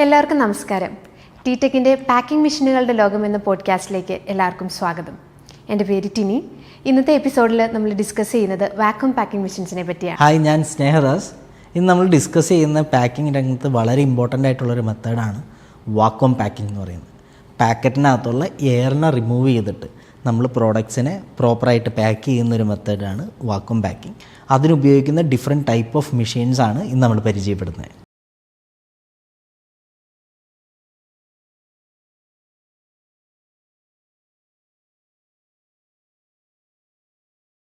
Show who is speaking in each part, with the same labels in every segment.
Speaker 1: എല്ലാവർക്കും നമസ്കാരം. ടി-ടെക്കിൻ്റെ പാക്കിംഗ് മെഷീനുകളുടെ ലോകം എന്ന പോഡ്കാസ്റ്റിലേക്ക് എല്ലാവർക്കും സ്വാഗതം. എൻ്റെ പേര് ടിനി. ഇന്നത്തെ എപ്പിസോഡിൽ നമ്മൾ ഡിസ്കസ് ചെയ്യുന്നത് വാക്വം പാക്കിംഗ് മെഷീൻസിനെ പറ്റിയാണ്.
Speaker 2: ഹായ്, ഞാൻ സ്നേഹദാസ്. ഇന്ന് നമ്മൾ ഡിസ്കസ് ചെയ്യുന്ന പാക്കിംഗ് രംഗത്ത് വളരെ ഇമ്പോർട്ടൻ്റ് ആയിട്ടുള്ളൊരു മെത്തേഡാണ് വാക്വം പാക്കിംഗ് എന്ന് പറയുന്നത്. പാക്കറ്റിനകത്തുള്ള എയറിനെ റിമൂവ് ചെയ്തിട്ട് നമ്മൾ പ്രോഡക്ട്സിനെ പ്രോപ്പറായിട്ട് പാക്ക് ചെയ്യുന്നൊരു മെത്തേഡാണ് വാക്വം പാക്കിംഗ്. അതിനുപയോഗിക്കുന്ന ഡിഫറെൻറ്റ് ടൈപ്പ് ഓഫ് മെഷീൻസാണ് ഇന്ന് നമ്മൾ പരിചയപ്പെടുന്നത്.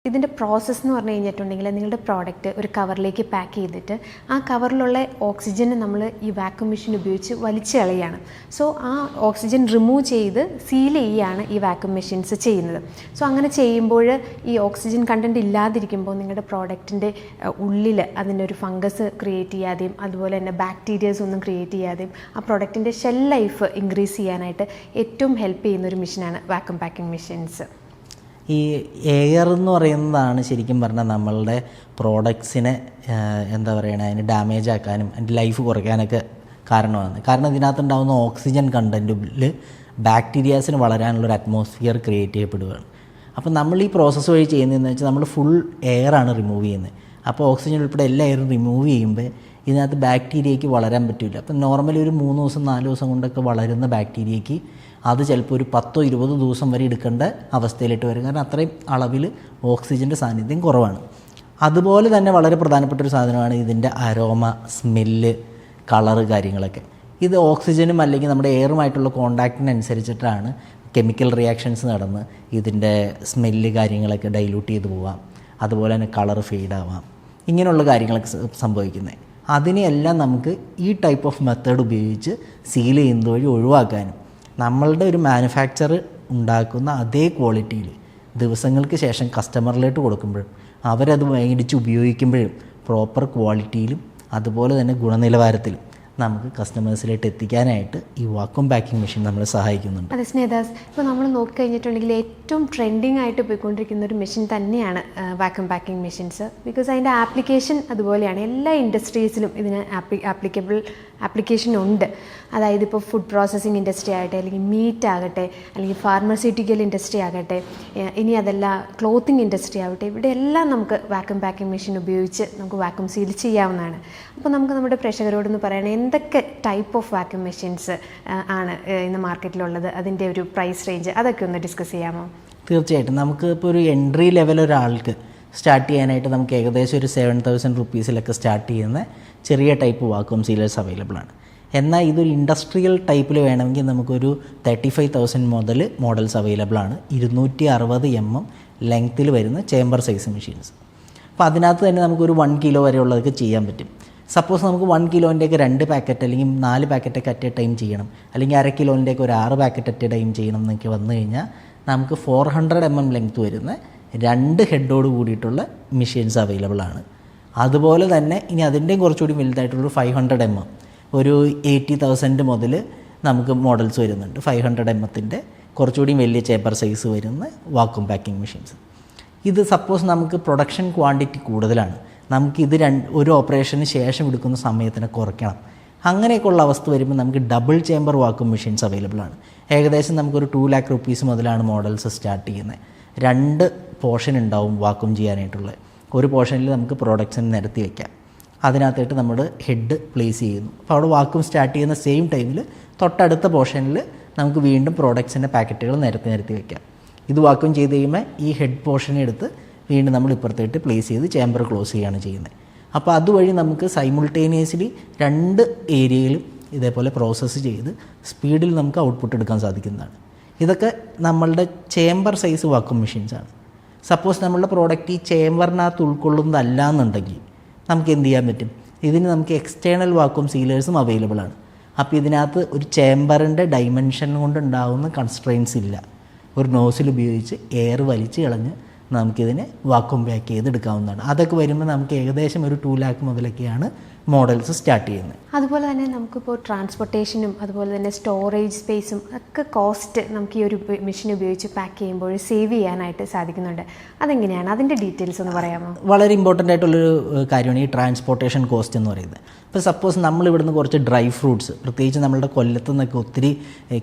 Speaker 1: ഇതിൻ്റെ പ്രോസസ്സ് എന്ന് പറഞ്ഞു കഴിഞ്ഞിട്ടുണ്ടെങ്കിൽ നിങ്ങളുടെ പ്രോഡക്റ്റ് ഒരു കവറിലേക്ക് പാക്ക് ചെയ്തിട്ട് ആ കവറിലുള്ള ഓക്സിജനെ നമ്മൾ ഈ വാക്വം മെഷീൻ ഉപയോഗിച്ച് വലിച്ചു കളയുകയാണ്. സോ ആ ഓക്സിജൻ റിമൂവ് ചെയ്ത് സീൽ ചെയ്യുകയാണ് ഈ വാക്വം മെഷീൻസ് ചെയ്യുന്നത്. സോ അങ്ങനെ ചെയ്യുമ്പോൾ ഈ ഓക്സിജൻ കണ്ടൻറ്റ് ഇല്ലാതിരിക്കുമ്പോൾ നിങ്ങളുടെ പ്രോഡക്റ്റിൻ്റെ ഉള്ളിൽ അതിൻ്റെ ഒരു ഫംഗസ് ക്രിയേറ്റ് ചെയ്യാതെയും അതുപോലെ തന്നെ ബാക്ടീരിയാസ് ഒന്നും ക്രിയേറ്റ് ചെയ്യാതെയും ആ പ്രോഡക്റ്റിൻ്റെ ഷെൽ ലൈഫ് ഇൻക്രീസ് ചെയ്യാനായിട്ട് ഏറ്റവും ഹെൽപ്പ് ചെയ്യുന്നൊരു മെഷീനാണ് വാക്വം പാക്കിംഗ് മെഷീൻസ്.
Speaker 2: ഈ എയർ എന്ന് പറയുന്നതാണ് ശരിക്കും പറഞ്ഞാൽ നമ്മളുടെ പ്രോഡക്ട്സിനെ അതിന് ഡാമേജ് ആക്കാനും അതിൻ്റെ ലൈഫ് കുറയ്ക്കാനൊക്കെ കാരണമാണ്. കാരണം ഇതിനകത്തുണ്ടാകുന്ന ഓക്സിജൻ കണ്ടൻറ്റിൽ ബാക്ടീരിയാസിന് വളരാനുള്ളൊരു അറ്റ്മോസ്ഫിയർ ക്രിയേറ്റ് ചെയ്യപ്പെടുകയാണ്. അപ്പോൾ നമ്മൾ ഈ പ്രോസസ്സ് വഴി ചെയ്യുന്നതെന്ന് വെച്ചാൽ നമ്മൾ ഫുൾ എയറാണ് റിമൂവ് ചെയ്യുന്നത്. അപ്പോൾ ഓക്സിജൻ ഉൾപ്പെടെ എല്ലാ എയറും റിമൂവ് ചെയ്യുമ്പോൾ ഇതിനകത്ത് ബാക്ടീരിയയ്ക്ക് വളരാൻ പറ്റില്ല. അപ്പം നോർമലി ഒരു 3 ദിവസം 4 ദിവസം കൊണ്ടൊക്കെ വളരുന്ന ബാക്ടീരിയയ്ക്ക് അത് ചിലപ്പോൾ ഒരു 10-20 ദിവസം വരെ എടുക്കേണ്ട അവസ്ഥയിലിട്ട് വരും. കാരണം അത്രയും അളവിൽ ഓക്സിജൻ്റെ സാന്നിധ്യം കുറവാണ്. അതുപോലെ തന്നെ വളരെ പ്രധാനപ്പെട്ട ഒരു സാധനമാണ് ഇതിൻ്റെ അരോമ, സ്മെല്ല്, കളറ് കാര്യങ്ങളൊക്കെ. ഇത് ഓക്സിജനും അല്ലെങ്കിൽ നമ്മുടെ എയറുമായിട്ടുള്ള കോണ്ടാക്റ്റിനനുസരിച്ചിട്ടാണ് കെമിക്കൽ റിയാക്ഷൻസ് നടന്ന് ഇതിൻ്റെ സ്മെല്ല് കാര്യങ്ങളൊക്കെ ഡൈല്യൂട്ട് ചെയ്ത് പോവാം. അതുപോലെ തന്നെ കളറ് ഫെയ്ഡാവാം. ഇങ്ങനെയുള്ള കാര്യങ്ങളൊക്കെ സംഭവിക്കുന്നത്. അതിനെയെല്ലാം നമുക്ക് ഈ ടൈപ്പ് ഓഫ് മെത്തേഡ് ഉപയോഗിച്ച് സീൽ ചെയ്യുന്നത് വഴി ഒഴിവാക്കാനും നമ്മളുടെ ഒരു മാനുഫാക്ചർ ഉണ്ടാക്കുന്ന അതേ ക്വാളിറ്റിയിൽ ദിവസങ്ങൾക്ക് ശേഷം കസ്റ്റമറിലേക്ക് കൊടുക്കുമ്പോഴും അവരത് മേടിച്ച് ഉപയോഗിക്കുമ്പോഴും പ്രോപ്പർ ക്വാളിറ്റിയിലും അതുപോലെ തന്നെ ഗുണനിലവാരത്തിലും നമുക്ക് കസ്റ്റമേഴ്സിലേക്ക് എത്തിക്കാനായിട്ട് ഈ വാക്വം പാക്കിംഗ് മെഷീൻ നമ്മളെ സഹായിക്കുന്നുണ്ട്.
Speaker 1: അതെ സ്നേഹദാസ്, ഇപ്പോൾ നമ്മൾ നോക്കിക്കഴിഞ്ഞിട്ടുണ്ടെങ്കിൽ ഏറ്റവും ട്രെൻഡിങ് ആയിട്ട് പോയിക്കൊണ്ടിരിക്കുന്ന ഒരു മെഷീൻ തന്നെയാണ് വാക്വം പാക്കിംഗ് മെഷീൻസ്. ബിക്കോസ് അതിൻ്റെ ആപ്ലിക്കേഷൻ അതുപോലെയാണ്. എല്ലാ ഇൻഡസ്ട്രീസിലും ഇതിന് ആപ്ലിക്കേഷൻ ഉണ്ട്. അതായത് ഇപ്പോൾ ഫുഡ് പ്രോസസ്സിംഗ് ഇൻഡസ്ട്രി ആകട്ടെ, അല്ലെങ്കിൽ മീറ്റ് ആകട്ടെ, അല്ലെങ്കിൽ ഫാർമസ്യൂട്ടിക്കൽ ഇൻഡസ്ട്രി ആകട്ടെ, ഇനി അതല്ല ക്ലോത്തിങ് ഇൻഡസ്ട്രി ആവട്ടെ, ഇവിടെ എല്ലാം നമുക്ക് വാക്വം പാക്കിംഗ് മെഷീൻ ഉപയോഗിച്ച് നമുക്ക് വാക്വം സീൽ ചെയ്യാവുന്നതാണ്. അപ്പോൾ നമുക്ക് നമ്മുടെ പ്രേക്ഷകരോടൊന്ന് പറയണേ, എന്തൊക്കെ ടൈപ്പ് ഓഫ് വാക്വം മെഷീൻസ് ആണ് ഇന്ന് മാർക്കറ്റിലുള്ളത്, അതിൻ്റെ ഒരു പ്രൈസ് റേഞ്ച് അതൊക്കെ ഒന്ന് ഡിസ്കസ് ചെയ്യാമോ?
Speaker 2: തീർച്ചയായിട്ടും. നമുക്ക് ഇപ്പോൾ ഒരു എൻട്രി ലെവൽ ഒരാൾക്ക് സ്റ്റാർട്ട് ചെയ്യാനായിട്ട് നമുക്ക് ഏകദേശം ഒരു 7,000 റുപ്പീസിലൊക്കെ സ്റ്റാർട്ട് ചെയ്യുന്ന ചെറിയ ടൈപ്പ് വാക്വം സീലേഴ്സ് അവൈലബിൾ ആണ്. എന്നാൽ ഇതൊരു ഇൻഡസ്ട്രിയൽ ടൈപ്പിൽ വേണമെങ്കിൽ നമുക്കൊരു 35,000 മുതൽ മോഡൽസ് അവൈലബിൾ ആണ്. 260 mm ലെങ്ത്തിൽ വരുന്ന ചേംബർ സൈസ് മെഷീൻസ്. അപ്പോൾ അതിനകത്ത് തന്നെ നമുക്കൊരു 1 കിലോ വരെയുള്ളതൊക്കെ ചെയ്യാൻ പറ്റും. സപ്പോസ് നമുക്ക് 1 കിലോൻ്റെയൊക്കെ 2 പാക്കറ്റ് അല്ലെങ്കിൽ 4 പാക്കറ്റൊക്കെ അറ്റ് എ ടൈം ചെയ്യണം, അല്ലെങ്കിൽ 1/2 കിലോൻ്റെയൊക്കെ ഒരു 6 പാക്കറ്റ് അറ്റ് എ ടൈം ചെയ്യണം എന്നൊക്കെ വന്നു കഴിഞ്ഞാൽ നമുക്ക് 400 mm ലെങ്ത്ത് വരുന്ന 2 ഹെഡോട് കൂടിയിട്ടുള്ള മെഷീൻസ് അവൈലബിൾ ആണ്. അതുപോലെ തന്നെ ഇനി അതിൻ്റെയും കുറച്ചുകൂടി വലുതായിട്ടുള്ളൊരു 500 mm, ഒരു 80,000 മുതൽ നമുക്ക് മോഡൽസ് വരുന്നുണ്ട്. 500 mm കുറച്ചുകൂടി വലിയ ചേമ്പർ സൈസ് വരുന്ന വാക്വം പാക്കിംഗ് മെഷീൻസ്. ഇത് സപ്പോസ് നമുക്ക് പ്രൊഡക്ഷൻ ക്വാണ്ടിറ്റി കൂടുതലാണ്, നമുക്കിത് ഒരു ഓപ്പറേഷന് ശേഷം എടുക്കുന്ന സമയത്തിനെ കുറയ്ക്കണം, അങ്ങനെയൊക്കെയുള്ള അവസ്ഥ വരുമ്പോൾ നമുക്ക് double chamber vacuum machines available ആണ്. ഏകദേശം നമുക്കൊരു 2 lakh rupees മുതലാണ് മോഡൽസ് സ്റ്റാർട്ട് ചെയ്യുന്നത്. 2 പോർഷൻ ഉണ്ടാവും വാക്വം ചെയ്യാനായിട്ടുള്ളത്. ഒരു പോർഷനിൽ നമുക്ക് പ്രോഡക്ട്സിന് നിരത്തി വയ്ക്കാം, അതിനകത്തായിട്ട് നമ്മൾ ഹെഡ് പ്ലേസ് ചെയ്യുന്നു. അപ്പോൾ അവിടെ വാക്വം സ്റ്റാർട്ട് ചെയ്യുന്ന സെയിം ടൈമിൽ തൊട്ടടുത്ത പോർഷനിൽ നമുക്ക് വീണ്ടും പ്രോഡക്ട്സിൻ്റെ പാക്കറ്റുകൾ നിരത്തി വയ്ക്കാം. ഇത് വാക്വം ചെയ്ത് കഴിയുമ്പോൾ ഈ ഹെഡ് പോർഷനെ എടുത്ത് വീണ്ടും നമ്മൾ ഇപ്പുറത്തേട്ട് പ്ലേസ് ചെയ്ത് ചേമ്പർ ക്ലോസ് ചെയ്യുകയാണ് ചെയ്യുന്നത്. അപ്പോൾ അതുവഴി നമുക്ക് സൈമിൾട്ടേനിയസ്ലി 2 ഏരിയയിലും ഇതേപോലെ പ്രോസസ്സ് ചെയ്ത് സ്പീഡിൽ നമുക്ക് ഔട്ട്പുട്ട് എടുക്കാൻ സാധിക്കുന്നതാണ്. ഇതൊക്കെ നമ്മളുടെ ചേമ്പർ സൈസ് വാക്വം മെഷീൻസാണ്. സപ്പോസ് നമ്മളുടെ പ്രോഡക്റ്റ് ഈ ചേമ്പറിനകത്ത് ഉൾക്കൊള്ളുന്നതല്ല എന്നുണ്ടെങ്കിൽ നമുക്ക് എന്ത് ചെയ്യാൻ പറ്റും? ഇതിന് നമുക്ക് എക്സ്റ്റേണൽ വാക്വം സീലേഴ്സും അവൈലബിൾ ആണ്. അപ്പോൾ ഇതിനകത്ത് ഒരു ചേമ്പറിൻ്റെ ഡൈമെൻഷൻ കൊണ്ടുണ്ടാകുന്ന കൺസ്ട്രെയിൻസ് ഇല്ല. ഒരു നോസിൽ ഉപയോഗിച്ച് എയർ വലിച്ച് കളഞ്ഞ് നമുക്കിതിനെ വാക്വം പാക്ക് ചെയ്തെടുക്കാവുന്നതാണ്. അതൊക്കെ വരുമ്പോൾ നമുക്ക് ഏകദേശം ഒരു 2 lakh മുതലൊക്കെയാണ് മോഡൽസ് സ്റ്റാർട്ട് ചെയ്യുന്നത്.
Speaker 1: അതുപോലെ തന്നെ നമുക്കിപ്പോൾ ട്രാൻസ്പോർട്ടേഷനും അതുപോലെ തന്നെ സ്റ്റോറേജ് സ്പേസും ഒക്കെ കോസ്റ്റ് നമുക്ക് ഈ ഒരു മെഷീൻ ഉപയോഗിച്ച് പാക്ക് ചെയ്യുമ്പോൾ സേവ് ചെയ്യാനായിട്ട് സാധിക്കുന്നുണ്ട്. അതെങ്ങനെയാണ്, അതിൻ്റെ ഡീറ്റെയിൽസ് ഒന്ന് പറയാമോ?
Speaker 2: വളരെ ഇമ്പോർട്ടൻ്റ് ആയിട്ടുള്ളൊരു കാര്യമാണ് ഈ ട്രാൻസ്പോർട്ടേഷൻ കോസ്റ്റ് എന്ന് പറയുന്നത്. ഇപ്പോൾ സപ്പോസ് നമ്മൾ ഇവിടുന്ന് കുറച്ച് ഡ്രൈ ഫ്രൂട്ട്സ്, പ്രത്യേകിച്ച് നമ്മളുടെ കൊല്ലത്തു നിന്നൊക്കെ ഒത്തിരി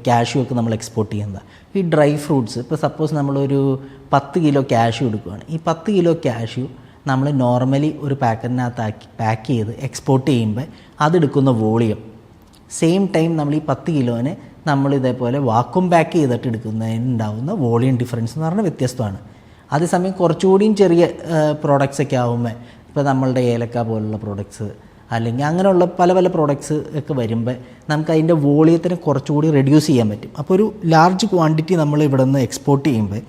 Speaker 2: കാഷ്യൂ ഒക്കെ നമ്മൾ എക്സ്പോർട്ട് ചെയ്യുന്നത്. ഈ ഡ്രൈ ഫ്രൂട്ട്സ് ഇപ്പോൾ സപ്പോസ് നമ്മളൊരു 10 കിലോ കാഷ്യൂ എടുക്കുകയാണ്. ഈ 10 കിലോ കാഷ്യൂ നമ്മൾ നോർമലി ഒരു പാക്കറ്റിനകത്താക്കി പാക്ക് ചെയ്ത് എക്സ്പോർട്ട് ചെയ്യുമ്പോൾ അതെടുക്കുന്ന വോളിയം സെയിം ടൈം നമ്മൾ ഈ 10 കിലോനെ നമ്മൾ ഇതേപോലെ വാക്വം പാക്ക് ചെയ്തിട്ട് എടുക്കുന്നതിനുണ്ടാവുന്ന വോളിയം ഡിഫറൻസ് എന്ന് പറഞ്ഞാൽ വ്യത്യസ്തമാണ്. അതേസമയം കുറച്ചുകൂടിയും ചെറിയ പ്രോഡക്റ്റ്സ് ഒക്കെ ആകുമ്പോൾ ഇപ്പോൾ നമ്മളുടെ ഏലക്ക പോലുള്ള പ്രോഡക്ട്സ് അല്ലെങ്കിൽ അങ്ങനെയുള്ള പല പല പ്രോഡക്ട്സ് ഒക്കെ വരുമ്പോൾ നമുക്ക് അതിൻ്റെ വോളിയത്തിന് കുറച്ചുകൂടി റെഡ്യൂസ് ചെയ്യാൻ പറ്റും. അപ്പോൾ ഒരു ലാർജ് ക്വാണ്ടിറ്റി നമ്മൾ ഇവിടെ നിന്ന് എക്സ്പോർട്ട് ചെയ്യുമ്പോൾ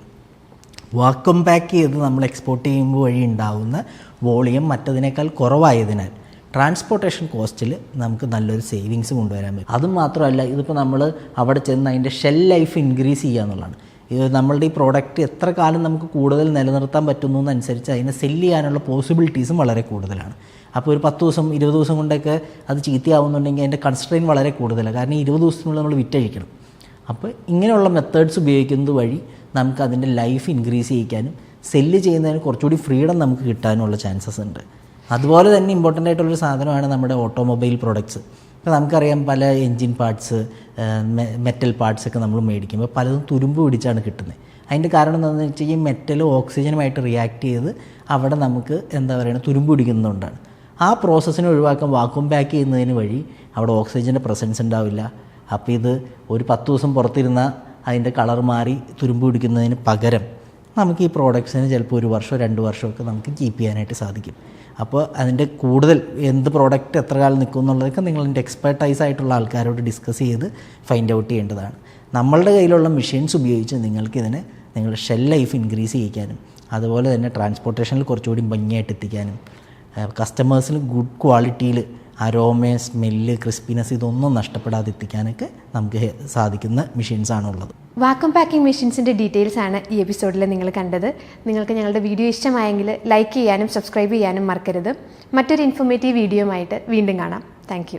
Speaker 2: വാക്വം പാക്ക് ചെയ്ത് നമ്മൾ എക്സ്പോർട്ട് ചെയ്യുമ്പോൾ വഴി ഉണ്ടാകുന്ന വോളിയം മറ്റതിനേക്കാൾ കുറവായതിനാൽ ട്രാൻസ്പോർട്ടേഷൻ കോസ്റ്റിൽ നമുക്ക് നല്ലൊരു സേവിങ്സ് കൊണ്ടുവരാൻ പറ്റും. അതും മാത്രമല്ല, ഇതിപ്പോൾ നമ്മൾ അവിടെ ചെന്ന് അതിൻ്റെ ഷെൽ ലൈഫ് ഇൻക്രീസ് ചെയ്യുക എന്നുള്ളതാണ്. ഇത് നമ്മളുടെ ഈ പ്രോഡക്റ്റ് എത്ര കാലം നമുക്ക് കൂടുതൽ നിലനിർത്താൻ പറ്റുന്നു എന്നനുസരിച്ച് അതിനെ സെല്ല് ചെയ്യാനുള്ള പോസിബിലിറ്റീസും വളരെ കൂടുതലാണ്. അപ്പോൾ ഒരു 10 ദിവസം 20 ദിവസം കൊണ്ടൊക്കെ അത് ചീത്തയാവുന്നുണ്ടെങ്കിൽ അതിൻ്റെ കൺസ്ട്രെയിൻ വളരെ കൂടുതലാണ്. കാരണം 20 ദിവസത്തിനുള്ളിൽ നമ്മൾ വിറ്റഴിക്കണം. അപ്പോൾ ഇങ്ങനെയുള്ള മെത്തേഡ്സ് ഉപയോഗിക്കുന്നത് വഴി നമുക്ക് അതിൻ്റെ ലൈഫ് ഇൻക്രീസ് ചെയ്യിക്കാനും സെല്ല് ചെയ്യുന്നതിന് കുറച്ചുകൂടി ഫ്രീഡം നമുക്ക് കിട്ടാനുള്ള ചാൻസസ് ഉണ്ട്. അതുപോലെ തന്നെ ഇമ്പോർട്ടൻ്റ് ആയിട്ടുള്ളൊരു സാധനമാണ് നമ്മുടെ ഓട്ടോമൊബൈൽ പ്രോഡക്ട്സ്. ഇപ്പോൾ നമുക്കറിയാം പല എൻജിൻ പാർട്സ്, മെറ്റൽ പാർട്സൊക്കെ നമ്മൾ മേടിക്കുമ്പോൾ പലതും തുരുമ്പ് പിടിച്ചാണ് കിട്ടുന്നത്. അതിൻ്റെ കാരണം എന്താണെന്ന് വെച്ചാൽ ഈ മെറ്റൽ ഓക്സിജനുമായിട്ട് റിയാക്ട് ചെയ്ത് അവിടെ നമുക്ക് എന്താ പറയുക തുരുമ്പ് പിടിക്കുന്നതുകൊണ്ടാണ്. ആ പ്രോസസ്സിനെ ഒഴിവാക്കാൻ വാക്വം പാക്ക് ചെയ്യുന്നതിന് വഴി അവിടെ ഓക്സിജൻ്റെ പ്രസൻസ് ഉണ്ടാവില്ല. അപ്പോൾ ഇത് ഒരു 10 ദിവസം പുറത്തിരുന്ന അതിൻ്റെ കളർ മാറി തുരുമ്പ് പിടിക്കുന്നതിന് പകരം നമുക്ക് ഈ പ്രോഡക്ട്സിന് ചിലപ്പോൾ 1 വർഷം 2 വർഷമൊക്കെ നമുക്ക് കീപ്പ് ചെയ്യാനായിട്ട് സാധിക്കും. അപ്പോൾ അതിൻ്റെ കൂടുതൽ എന്ത് പ്രോഡക്റ്റ് എത്ര കാലം നിൽക്കും എന്നുള്ളതൊക്കെ നിങ്ങളതിൻ്റെ എക്സ്പെർട്ടൈസ് ആയിട്ടുള്ള ആൾക്കാരോട് ഡിസ്കസ് ചെയ്ത് ഫൈൻഡ് ഔട്ട് ചെയ്യേണ്ടതാണ്. നമ്മളുടെ കയ്യിലുള്ള മെഷീൻസ് ഉപയോഗിച്ച് നിങ്ങൾക്കിതിനെ നിങ്ങളുടെ ഷെൽ ലൈഫ് ഇൻക്രീസ് ചെയ്യിക്കാനും അതുപോലെ തന്നെ ട്രാൻസ്പോർട്ടേഷനിൽ കുറച്ചുകൂടി ഭംഗിയായിട്ട് എത്തിക്കാനും കസ്റ്റമേഴ്സിന് ഗുഡ് ക്വാളിറ്റിയിൽ അരോമ, സ്മെല്ല്, ക്രിസ്പിനെസ് ഇതൊന്നും നഷ്ടപ്പെടാതെ എത്തിക്കാനൊക്കെ നമുക്ക് സാധിക്കുന്ന മെഷീൻസാണുള്ളത്.
Speaker 1: വാക്വം പാക്കിംഗ് മെഷീൻസിൻ്റെ ഡീറ്റെയിൽസ് ആണ് ഈ എപ്പിസോഡിൽ നിങ്ങൾ കണ്ടത്. നിങ്ങൾക്ക് ഞങ്ങളുടെ വീഡിയോ ഇഷ്ടമായെങ്കിൽ ലൈക്ക് ചെയ്യാനും സബ്സ്ക്രൈബ് ചെയ്യാനും മറക്കരുത്. മറ്റൊരു ഇൻഫോർമേറ്റീവ് വീഡിയോയുമായിട്ട് വീണ്ടും കാണാം. താങ്ക്